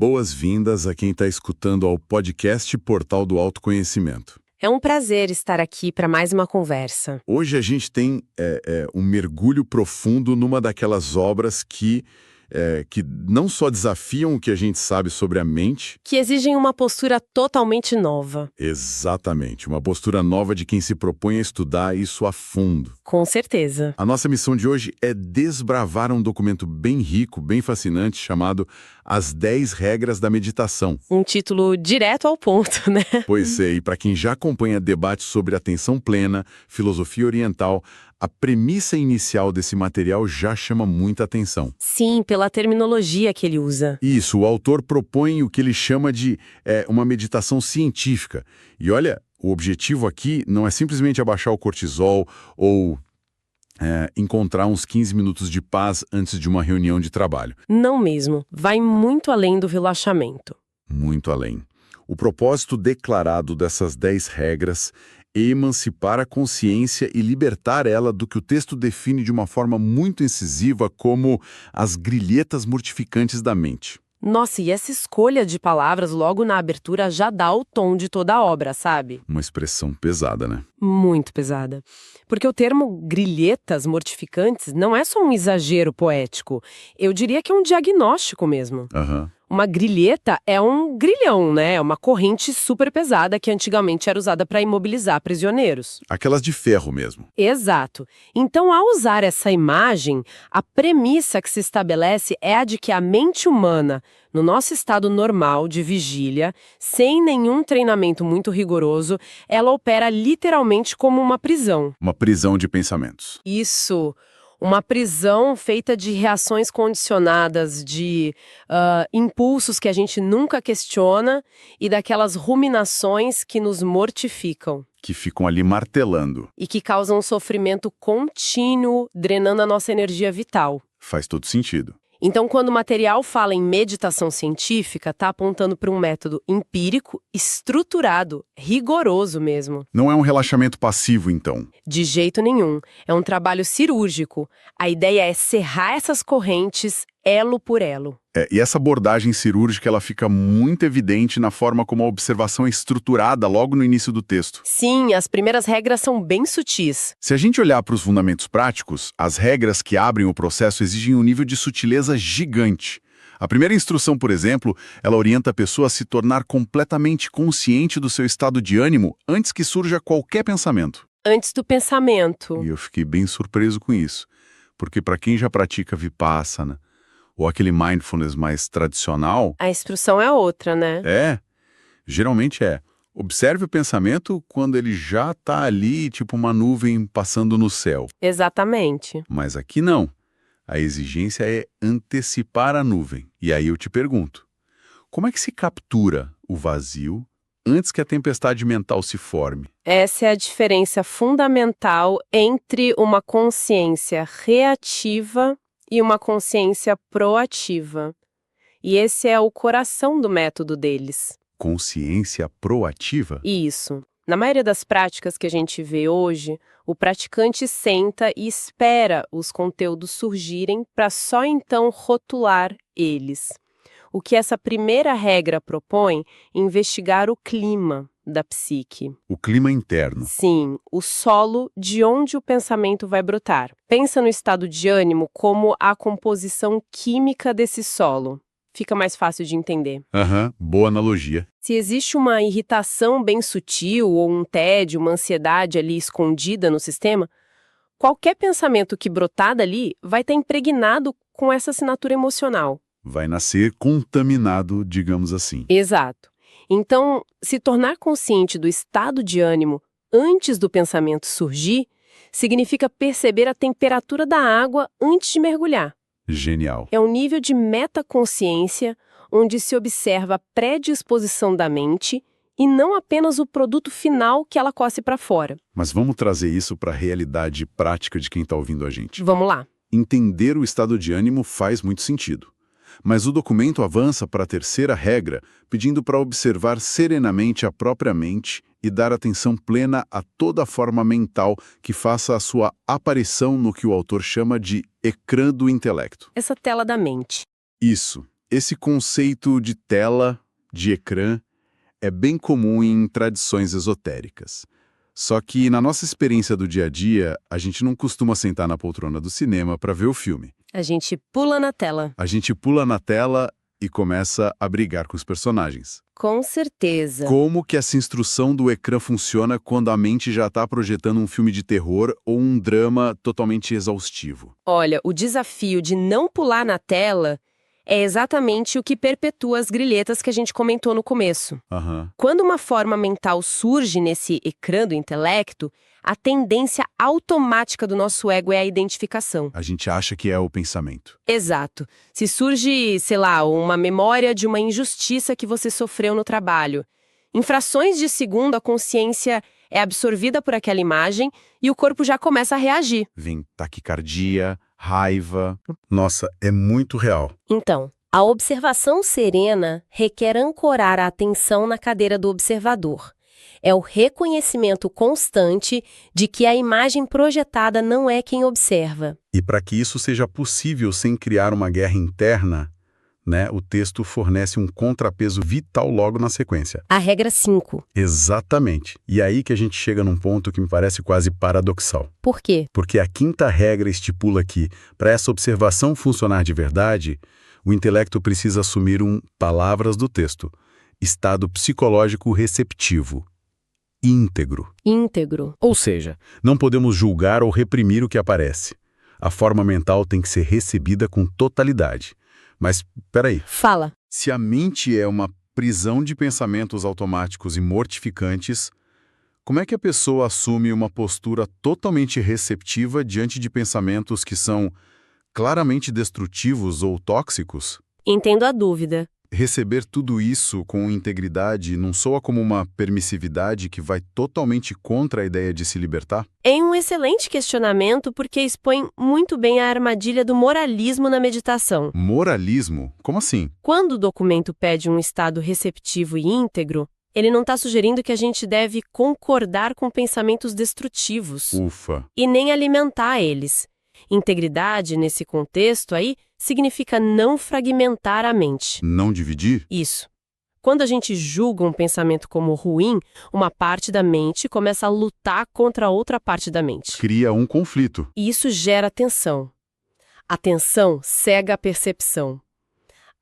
boas-vindas a quem está escutando ao podcast Portal do Autoconhecimento. É um prazer estar aqui para mais uma conversa. Hoje a gente tem um mergulho profundo numa daquelas obras que não só desafiam o que a gente sabe sobre a mente... Que exigem uma postura totalmente nova. Exatamente, uma postura nova de quem se propõe a estudar isso a fundo. Com certeza. A nossa missão de hoje é desbravar um documento bem rico, bem fascinante, chamado As 10 Regras da Meditação. Um título direto ao ponto, né? Pois é, e para quem já acompanha debates sobre atenção plena, filosofia oriental, a premissa inicial desse material já chama muita atenção. Sim, pela terminologia que ele usa. Isso, o autor propõe o que ele chama de uma meditação científica. E olha, o objetivo aqui não é simplesmente abaixar o cortisol ou encontrar uns 15 minutos de paz antes de uma reunião de trabalho. Não mesmo. Vai muito além do relaxamento. Muito além. O propósito declarado dessas 10 regras é emancipar a consciência e libertar ela do que o texto define de uma forma muito incisiva como as grilhetas mortificantes da mente. Nossa, e essa escolha de palavras logo na abertura já dá o tom de toda a obra, sabe? Uma expressão pesada, né? Muito pesada. Porque o termo grilhetas mortificantes não é só um exagero poético. Eu diria que é um diagnóstico mesmo. Aham. Uma grilheta é um grilhão, né? É uma corrente super pesada que antigamente era usada para imobilizar prisioneiros. Aquelas de ferro mesmo. Exato. Então, ao usar essa imagem, a premissa que se estabelece é a de que a mente humana, no nosso estado normal de vigília, sem nenhum treinamento muito rigoroso, ela opera literalmente como uma prisão. Uma prisão de pensamentos. Isso. Uma prisão feita de reações condicionadas, de impulsos que a gente nunca questiona e daquelas ruminações que nos mortificam. Que ficam ali martelando. E que causam um sofrimento contínuo, drenando a nossa energia vital. Faz todo sentido. Então, quando o material fala em meditação científica, está apontando para um método empírico, estruturado, rigoroso mesmo. Não é um relaxamento passivo, então. De jeito nenhum. É um trabalho cirúrgico. A ideia é serrar essas correntes elo por elo. E essa abordagem cirúrgica ela fica muito evidente na forma como a observação é estruturada logo no início do texto. Sim, as primeiras regras são bem sutis. Se a gente olhar para os fundamentos práticos, as regras que abrem o processo exigem um nível de sutileza gigante. A primeira instrução, por exemplo, ela orienta a pessoa a se tornar completamente consciente do seu estado de ânimo antes que surja qualquer pensamento. Antes do pensamento. E eu fiquei bem surpreso com isso, porque para quem já pratica Vipassana, ou aquele mindfulness mais tradicional... A instrução é outra, né? Geralmente é. Observe o pensamento quando ele já está ali, tipo uma nuvem passando no céu. Exatamente. Mas aqui não. A exigência é antecipar a nuvem. E aí eu te pergunto, como é que se captura o vazio antes que a tempestade mental se forme? Essa é a diferença fundamental entre uma consciência reativa e uma consciência proativa. E esse é o coração do método deles. Consciência proativa? Isso. Na maioria das práticas que a gente vê hoje, o praticante senta e espera os conteúdos surgirem para só então rotular eles. O que essa primeira regra propõe é investigar o clima da psique. O clima interno. Sim, o solo de onde o pensamento vai brotar. Pensa no estado de ânimo como a composição química desse solo. Fica mais fácil de entender. Boa analogia. Se existe uma irritação bem sutil ou um tédio, uma ansiedade ali escondida no sistema, qualquer pensamento que brotar dali vai estar impregnado com essa assinatura emocional. Vai nascer contaminado, digamos assim. Exato. Então, se tornar consciente do estado de ânimo antes do pensamento surgir, significa perceber a temperatura da água antes de mergulhar. Genial. É um nível de metaconsciência onde se observa a predisposição da mente e não apenas o produto final que ela coce para fora. Mas vamos trazer isso para a realidade prática de quem está ouvindo a gente. Vamos lá. Entender o estado de ânimo faz muito sentido. Mas o documento avança para a terceira regra, pedindo para observar serenamente a própria mente e dar atenção plena a toda forma mental que faça a sua aparição no que o autor chama de ecrã do intelecto. Essa tela da mente. Isso. Esse conceito de tela, de ecrã, é bem comum em tradições esotéricas. Só que na nossa experiência do dia a dia, a gente não costuma sentar na poltrona do cinema para ver o filme. A gente pula na tela. A gente pula na tela e começa a brigar com os personagens. Com certeza. Como que essa instrução do ecrã funciona quando a mente já está projetando um filme de terror ou um drama totalmente exaustivo? Olha, o desafio de não pular na tela é exatamente o que perpetua as grilhetas que a gente comentou no começo. Aham. Quando uma forma mental surge nesse ecrã do intelecto, a tendência automática do nosso ego é a identificação. A gente acha que é o pensamento. Exato. Se surge, sei lá, uma memória de uma injustiça que você sofreu no trabalho, em frações de segundo a consciência é absorvida por aquela imagem e o corpo já começa a reagir. Vem taquicardia, raiva. Nossa, é muito real. Então, a observação serena requer ancorar a atenção na cadeira do observador. É o reconhecimento constante de que a imagem projetada não é quem observa. E para que isso seja possível sem criar uma guerra interna, o texto fornece um contrapeso vital logo na sequência. A regra 5. Exatamente. E aí que a gente chega num ponto que me parece quase paradoxal. Por quê? Porque a quinta regra estipula que, para essa observação funcionar de verdade, o intelecto precisa assumir palavras do texto, estado psicológico receptivo, íntegro. Íntegro. Ou seja, não podemos julgar ou reprimir o que aparece. A forma mental tem que ser recebida com totalidade. Mas, peraí, Fala. se a mente é uma prisão de pensamentos automáticos e mortificantes, como é que a pessoa assume uma postura totalmente receptiva diante de pensamentos que são claramente destrutivos ou tóxicos? Entendo a dúvida. Receber tudo isso com integridade não soa como uma permissividade que vai totalmente contra a ideia de se libertar? É um excelente questionamento porque expõe muito bem a armadilha do moralismo na meditação. Moralismo? Como assim? Quando o documento pede um estado receptivo e íntegro, ele não está sugerindo que a gente deve concordar com pensamentos destrutivos Ufa. e nem alimentar eles. Integridade, nesse contexto aí, significa não fragmentar a mente. Não dividir? Isso. Quando a gente julga um pensamento como ruim, uma parte da mente começa a lutar contra a outra parte da mente. Cria um conflito. E isso gera tensão. A tensão cega a percepção.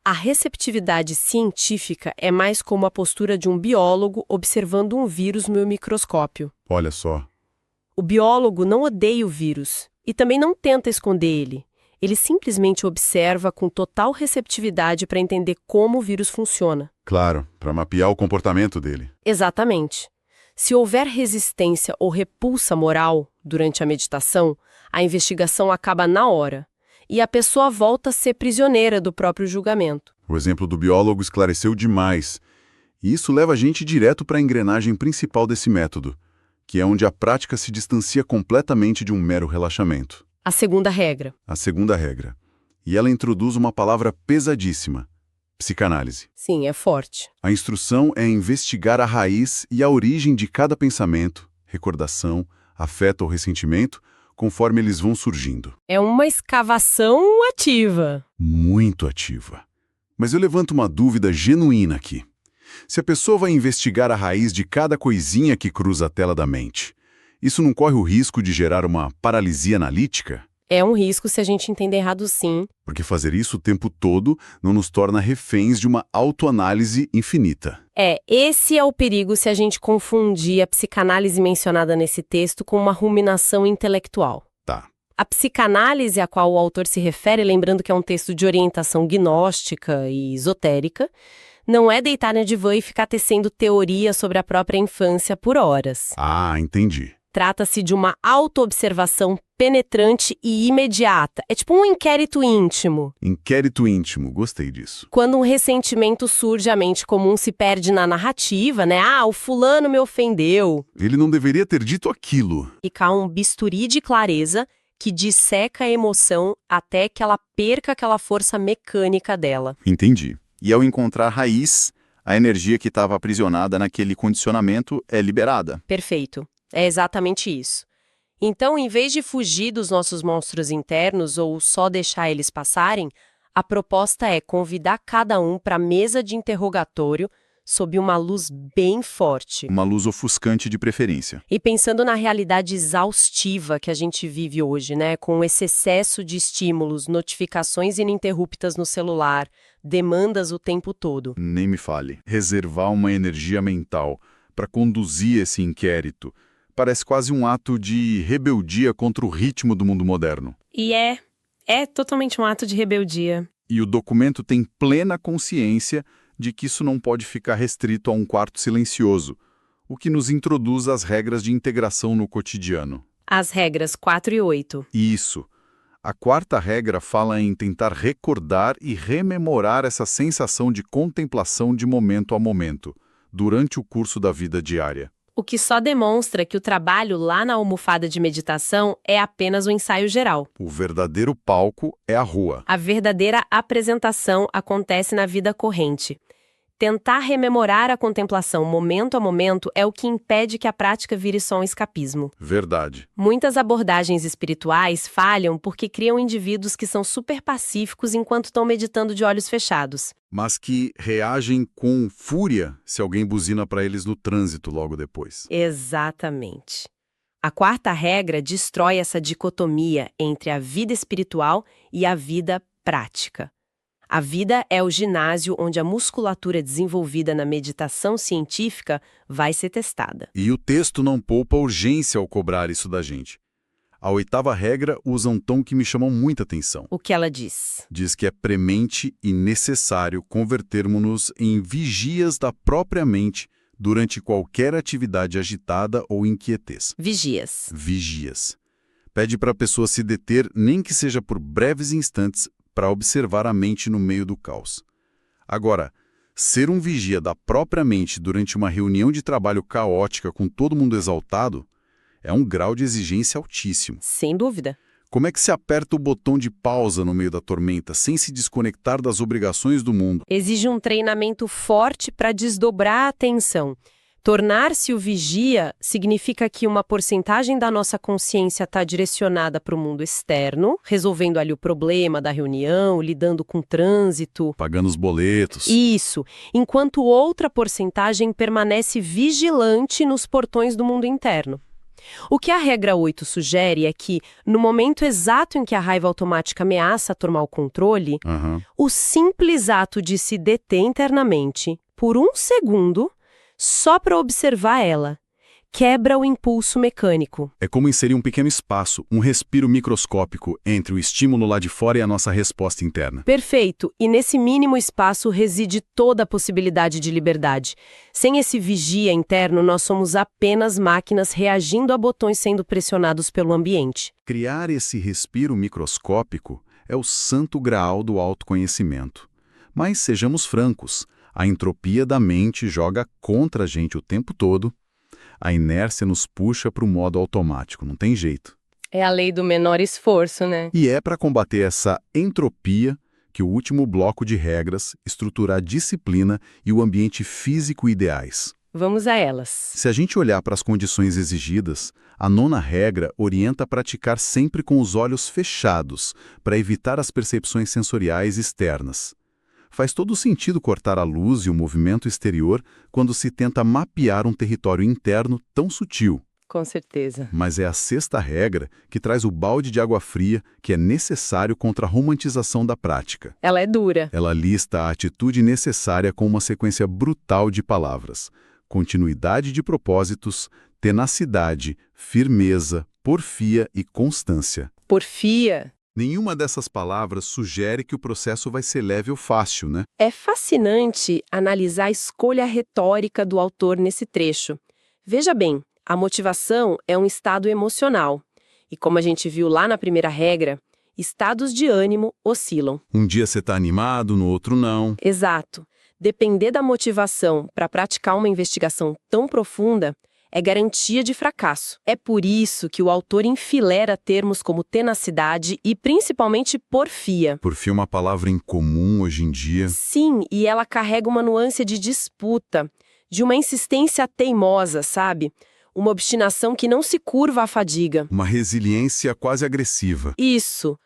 A receptividade científica é mais como a postura de um biólogo observando um vírus no microscópio. Olha só. O biólogo não odeia o vírus e também não tenta esconder ele. Ele simplesmente observa com total receptividade para entender como o vírus funciona. Claro, para mapear o comportamento dele. Exatamente. Se houver resistência ou repulsa moral durante a meditação, a investigação acaba na hora. E a pessoa volta a ser prisioneira do próprio julgamento. O exemplo do biólogo esclareceu demais. E isso leva a gente direto para a engrenagem principal desse método, que é onde a prática se distancia completamente de um mero relaxamento. A segunda regra. A segunda regra. E ela introduz uma palavra pesadíssima: psicanálise. Sim, é forte. A instrução é investigar a raiz e a origem de cada pensamento, recordação, afeto ou ressentimento, conforme eles vão surgindo. É uma escavação ativa. Muito ativa. Mas eu levanto uma dúvida genuína aqui. Se a pessoa vai investigar a raiz de cada coisinha que cruza a tela da mente, isso não corre o risco de gerar uma paralisia analítica? É um risco se a gente entender errado, sim. Porque fazer isso o tempo todo não nos torna reféns de uma autoanálise infinita. Esse é o perigo se a gente confundir a psicanálise mencionada nesse texto com uma ruminação intelectual. Tá. A psicanálise a qual o autor se refere, lembrando que é um texto de orientação gnóstica e esotérica, não é deitar na divã e ficar tecendo teorias sobre a própria infância por horas. Ah, entendi. Trata-se de uma autoobservação penetrante e imediata. É tipo um inquérito íntimo. Inquérito íntimo, gostei disso. Quando um ressentimento surge, a mente comum se perde na narrativa, né? Ah, o fulano me ofendeu. Ele não deveria ter dito aquilo. E cá um bisturi de clareza que disseca a emoção até que ela perca aquela força mecânica dela. Entendi. E ao encontrar a raiz, a energia que estava aprisionada naquele condicionamento é liberada. Perfeito. É exatamente isso. Então, em vez de fugir dos nossos monstros internos ou só deixar eles passarem, A proposta é convidar cada um para a mesa de interrogatório sob uma luz bem forte. Uma luz ofuscante de preferência. E pensando na realidade exaustiva que a gente vive hoje, né, com esse excesso de estímulos, notificações ininterruptas no celular, demandas o tempo todo. Nem me fale. Reservar uma energia mental para conduzir esse inquérito parece quase um ato de rebeldia contra o ritmo do mundo moderno. E é totalmente um ato de rebeldia. E o documento tem plena consciência de que isso não pode ficar restrito a um quarto silencioso, o que nos introduz às regras de integração no cotidiano. As regras 4 e 8. Isso. A quarta regra fala em tentar recordar e rememorar essa sensação de contemplação de momento a momento, durante o curso da vida diária. O que só demonstra que o trabalho lá na almofada de meditação é apenas um ensaio geral. O verdadeiro palco é a rua. A verdadeira apresentação acontece na vida corrente. Tentar rememorar a contemplação momento a momento é o que impede que a prática vire só um escapismo. Verdade. Muitas abordagens espirituais falham porque criam indivíduos que são super pacíficos enquanto estão meditando de olhos fechados. Mas que reagem com fúria se alguém buzina para eles no trânsito logo depois. Exatamente. A quarta regra destrói essa dicotomia entre a vida espiritual e a vida prática. A vida é o ginásio onde a musculatura desenvolvida na meditação científica vai ser testada. E o texto não poupa urgência ao cobrar isso da gente. A oitava regra usa um tom que me chamou muita atenção. O que ela diz? Diz que é premente e necessário convertermos-nos em vigias da própria mente durante qualquer atividade agitada ou inquietez. Vigias. Vigias. Pede para a pessoa se deter, nem que seja por breves instantes, para observar a mente no meio do caos. Agora, ser um vigia da própria mente durante uma reunião de trabalho caótica com todo mundo exaltado é um grau de exigência altíssimo. Sem dúvida. Como é que se aperta o botão de pausa no meio da tormenta sem se desconectar das obrigações do mundo? Exige um treinamento forte para desdobrar a atenção. Tornar-se o vigia significa que uma porcentagem da nossa consciência está direcionada para o mundo externo, resolvendo ali o problema da reunião, lidando com o trânsito. Pagando os boletos. Isso, enquanto outra porcentagem permanece vigilante nos portões do mundo interno. O que a regra 8 sugere é que, no momento exato em que a raiva automática ameaça tomar o controle, o simples ato de se deter internamente, por um segundo, só para observar ela, quebra o impulso mecânico. É como inserir um pequeno espaço, um respiro microscópico entre o estímulo lá de fora e a nossa resposta interna. Perfeito, e nesse mínimo espaço reside toda a possibilidade de liberdade. Sem esse vigia interno, nós somos apenas máquinas reagindo a botões sendo pressionados pelo ambiente. Criar esse respiro microscópico é o santo graal do autoconhecimento. Mas sejamos francos, a entropia da mente joga contra a gente o tempo todo. A inércia nos puxa para o modo automático, não tem jeito. É a lei do menor esforço, né? E é para combater essa entropia que o último bloco de regras estrutura a disciplina e o ambiente físico ideais. Vamos a elas. Se a gente olhar para as condições exigidas, a nona regra orienta a praticar sempre com os olhos fechados, para evitar as percepções sensoriais externas. Faz todo sentido cortar a luz e o movimento exterior quando se tenta mapear um território interno tão sutil. Com certeza. Mas é a sexta regra que traz o balde de água fria que é necessário contra a romantização da prática. Ela é dura. Ela lista a atitude necessária com uma sequência brutal de palavras: continuidade de propósitos, tenacidade, firmeza, porfia e constância. Porfia. Nenhuma dessas palavras sugere que o processo vai ser leve ou fácil, né? É fascinante analisar a escolha retórica do autor nesse trecho. Veja bem, a motivação é um estado emocional. E como a gente viu lá na primeira regra, estados de ânimo oscilam. Um dia você está animado, no outro não. Exato. Depender da motivação para praticar uma investigação tão profunda é garantia de fracasso. É por isso que o autor enfileira termos como tenacidade e principalmente porfia. Porfia é uma palavra incomum hoje em dia. Sim, e ela carrega uma nuance de disputa, de uma insistência teimosa, sabe? Uma obstinação que não se curva à fadiga. Uma resiliência quase agressiva. Isso.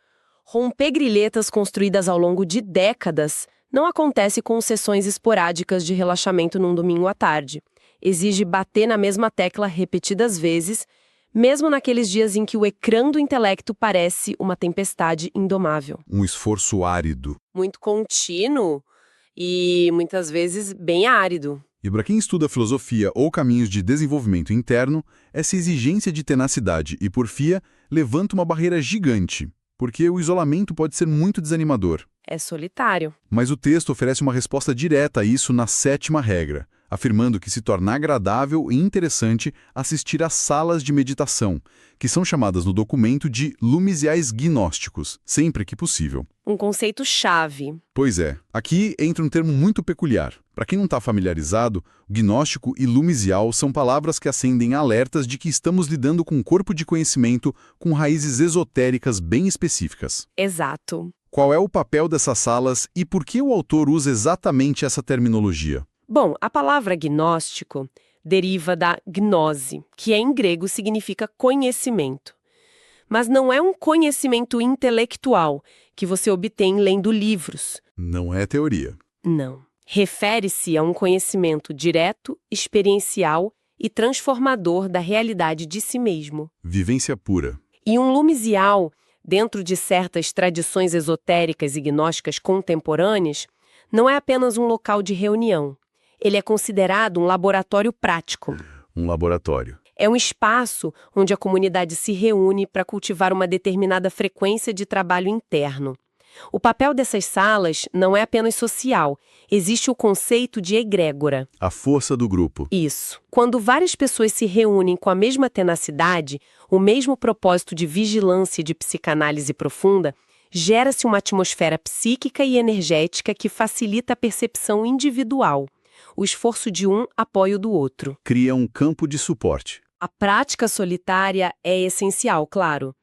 Romper grilhetas construídas ao longo de décadas não acontece com sessões esporádicas de relaxamento num domingo à tarde. Exige bater na mesma tecla repetidas vezes, mesmo naqueles dias em que o ecrã do intelecto parece uma tempestade indomável. Um esforço árido. Muito contínuo e, muitas vezes, bem árido. E para quem estuda filosofia ou caminhos de desenvolvimento interno, essa exigência de tenacidade e porfia levanta uma barreira gigante, porque o isolamento pode ser muito desanimador. É solitário. Mas o texto oferece uma resposta direta a isso na 7ª regra, afirmando que se torna agradável e interessante assistir às salas de meditação, que são chamadas no documento de lumisiais gnósticos, sempre que possível. Um conceito-chave. Pois é, aqui entra um termo muito peculiar. Para quem não está familiarizado, gnóstico e lumisial são palavras que acendem alertas de que estamos lidando com um corpo de conhecimento com raízes esotéricas bem específicas. Exato. Qual é o papel dessas salas e por que o autor usa exatamente essa terminologia? Bom, a palavra gnóstico deriva da gnose, que em grego significa conhecimento. Mas não é um conhecimento intelectual que você obtém lendo livros. Não é teoria. Não. Refere-se a um conhecimento direto, experiencial e transformador da realidade de si mesmo. Vivência pura. E um lumisial, dentro de certas tradições esotéricas e gnósticas contemporâneas, não é apenas um local de reunião. Ele é considerado um laboratório prático. Um laboratório. É um espaço onde a comunidade se reúne para cultivar uma determinada frequência de trabalho interno. O papel dessas salas não é apenas social, existe o conceito de egrégora. A força do grupo. Isso. Quando várias pessoas se reúnem com a mesma tenacidade, o mesmo propósito de vigilância e de psicanálise profunda, gera-se uma atmosfera psíquica e energética que facilita a percepção individual. O esforço de um apoia o do outro. Cria um campo de suporte. A prática solitária é essencial, claro.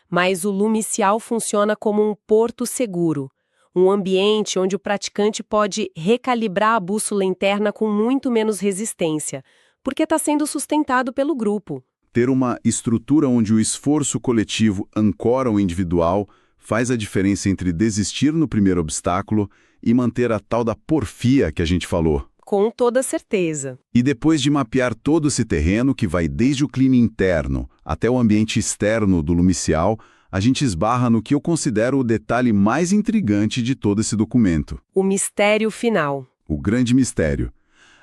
Mas o lumicial funciona como um porto seguro, um ambiente onde o praticante pode recalibrar a bússola interna com muito menos resistência, porque está sendo sustentado pelo grupo. Ter uma estrutura onde o esforço coletivo ancora o individual faz a diferença entre desistir no primeiro obstáculo e manter a tal da porfia que a gente falou. Com toda certeza. E depois de mapear todo esse terreno, que vai desde o clima interno até o ambiente externo do lumicial, a gente esbarra no que eu considero o detalhe mais intrigante de todo esse documento. O mistério final. O grande mistério.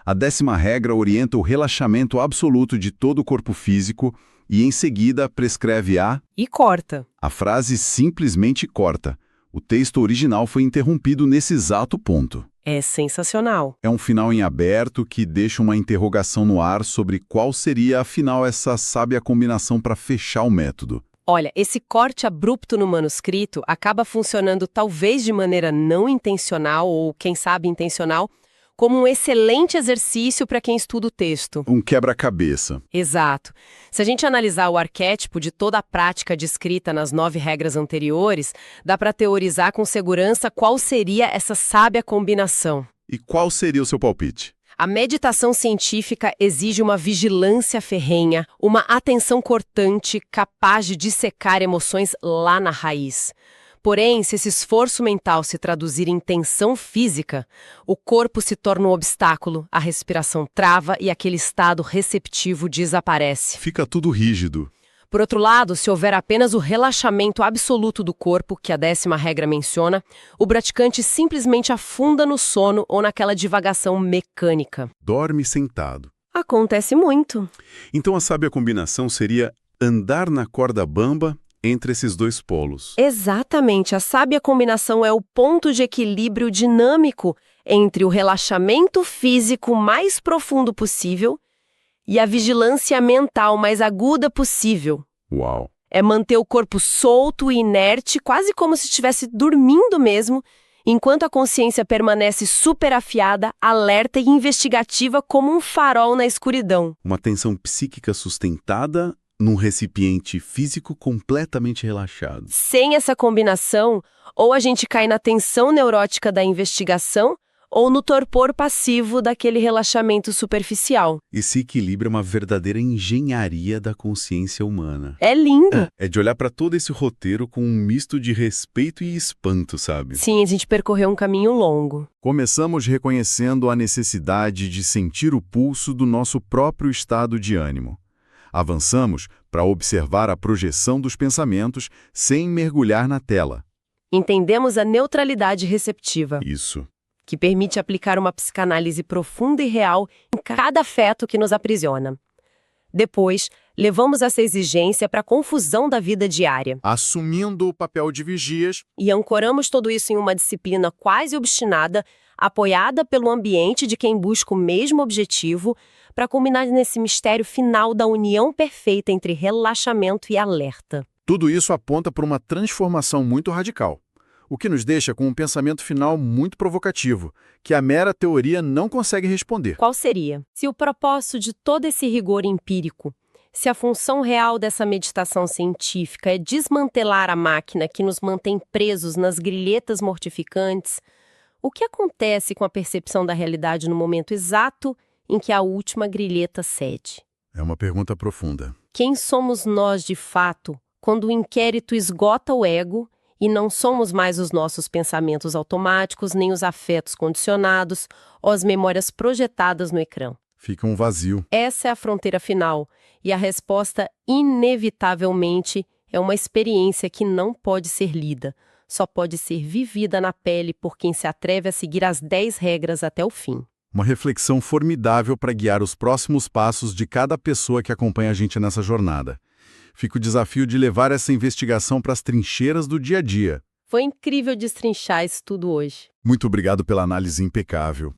A 10ª regra orienta o relaxamento absoluto de todo o corpo físico e, em seguida, prescreve E corta. A frase simplesmente corta. O texto original foi interrompido nesse exato ponto. É sensacional. É um final em aberto que deixa uma interrogação no ar sobre qual seria, afinal, essa sábia combinação para fechar o método. Olha, esse corte abrupto no manuscrito acaba funcionando talvez de maneira não intencional ou, quem sabe, intencional, como um excelente exercício para quem estuda o texto. Um quebra-cabeça. Exato. Se a gente analisar o arquétipo de toda a prática descrita nas 9 regras anteriores, dá para teorizar com segurança qual seria essa sábia combinação. E qual seria o seu palpite? A meditação científica exige uma vigilância ferrenha, uma atenção cortante capaz de dissecar emoções lá na raiz. Porém, se esse esforço mental se traduzir em tensão física, o corpo se torna um obstáculo, a respiração trava e aquele estado receptivo desaparece. Fica tudo rígido. Por outro lado, se houver apenas o relaxamento absoluto do corpo, que a 10ª regra menciona, o praticante simplesmente afunda no sono ou naquela divagação mecânica. Dorme sentado. Acontece muito. Então a sábia combinação seria andar na corda bamba entre esses dois polos. Exatamente. A sábia combinação é o ponto de equilíbrio dinâmico entre o relaxamento físico mais profundo possível e a vigilância mental mais aguda possível. Uau! É manter o corpo solto e inerte, quase como se estivesse dormindo mesmo, enquanto a consciência permanece superafiada, alerta e investigativa como um farol na escuridão. Uma tensão psíquica sustentada num recipiente físico completamente relaxado. Sem essa combinação, ou a gente cai na tensão neurótica da investigação, ou no torpor passivo daquele relaxamento superficial. Esse equilíbrio é uma verdadeira engenharia da consciência humana. É lindo! É de olhar para todo esse roteiro com um misto de respeito e espanto, sabe? Sim, a gente percorreu um caminho longo. Começamos reconhecendo a necessidade de sentir o pulso do nosso próprio estado de ânimo. Avançamos para observar a projeção dos pensamentos sem mergulhar na tela. Entendemos a neutralidade receptiva, Isso. que permite aplicar uma psicanálise profunda e real em cada afeto que nos aprisiona. Depois, levamos essa exigência para a confusão da vida diária Assumindo o papel de vigias, e ancoramos tudo isso em uma disciplina quase obstinada, apoiada pelo ambiente de quem busca o mesmo objetivo, para culminar nesse mistério final da união perfeita entre relaxamento e alerta. tudo isso aponta para uma transformação muito radical, o que nos deixa com um pensamento final muito provocativo, que a mera teoria não consegue responder. Qual seria? Se o propósito de todo esse rigor empírico, se a função real dessa meditação científica é desmantelar a máquina que nos mantém presos nas grilhetas mortificantes, o que acontece com a percepção da realidade no momento exato em que a última grilheta cede? É uma pergunta profunda. Quem somos nós de fato quando o inquérito esgota o ego e não somos mais os nossos pensamentos automáticos, nem os afetos condicionados ou as memórias projetadas no ecrã? Fica um vazio. Essa é a fronteira final, e a resposta, inevitavelmente, é uma experiência que não pode ser lida, só pode ser vivida na pele por quem se atreve a seguir as 10 regras até o fim. Uma reflexão formidável para guiar os próximos passos de cada pessoa que acompanha a gente nessa jornada. Fica o desafio de levar essa investigação para as trincheiras do dia a dia. Foi incrível destrinchar isso tudo hoje. Muito obrigado pela análise impecável.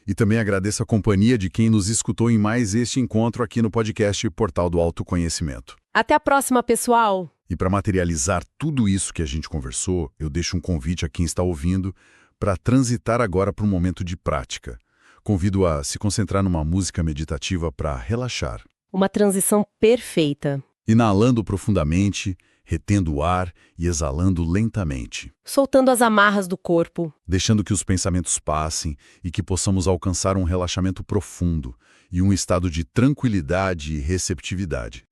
E também agradeço a companhia de quem nos escutou em mais este encontro aqui no podcast Portal do Autoconhecimento. Até a próxima, pessoal! E para materializar tudo isso que a gente conversou, eu deixo um convite a quem está ouvindo para transitar agora para um momento de prática. Convido a se concentrar numa música meditativa para relaxar. Uma transição perfeita. Inalando profundamente, retendo o ar e exalando lentamente. Soltando as amarras do corpo. Deixando que os pensamentos passem e que possamos alcançar um relaxamento profundo e um estado de tranquilidade e receptividade.